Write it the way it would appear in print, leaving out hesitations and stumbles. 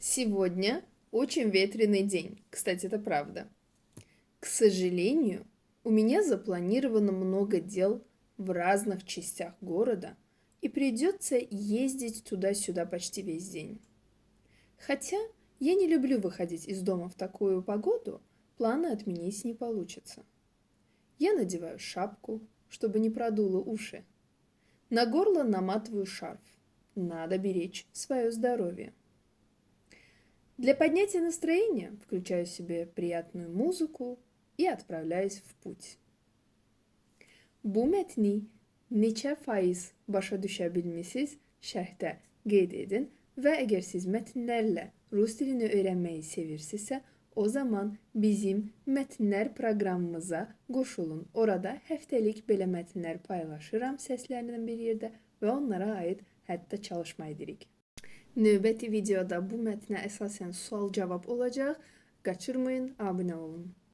Сегодня очень ветреный день. Кстати, это правда. К сожалению, у меня запланировано много дел в разных частях города, и придется ездить туда-сюда почти весь день. Хотя я не люблю выходить из дома в такую погоду, планы отменить не получится. Я надеваю шапку, чтобы не продуло уши. На горло наматываю шарф. Надо беречь свое здоровье. Для поднятия настроения включаю себе приятную музыку и отправляюсь в pуть. Bu mətni neçə faiz başa düşə bilmisiniz şərhdə qeyd edin və əgər siz mətnlərlə rus dilini öyrənməyi sevirsinizsə, o zaman bizim mətnlər proqramımıza qoşulun. Orada həftəlik belə mətnlər paylaşıram səslərindən bir yerdə və onlara aid hətta çalışma edirik. Növbəti videoda bu mətnə əsasən sual-cavab olacaq. Qaçırmayın, abunə olun.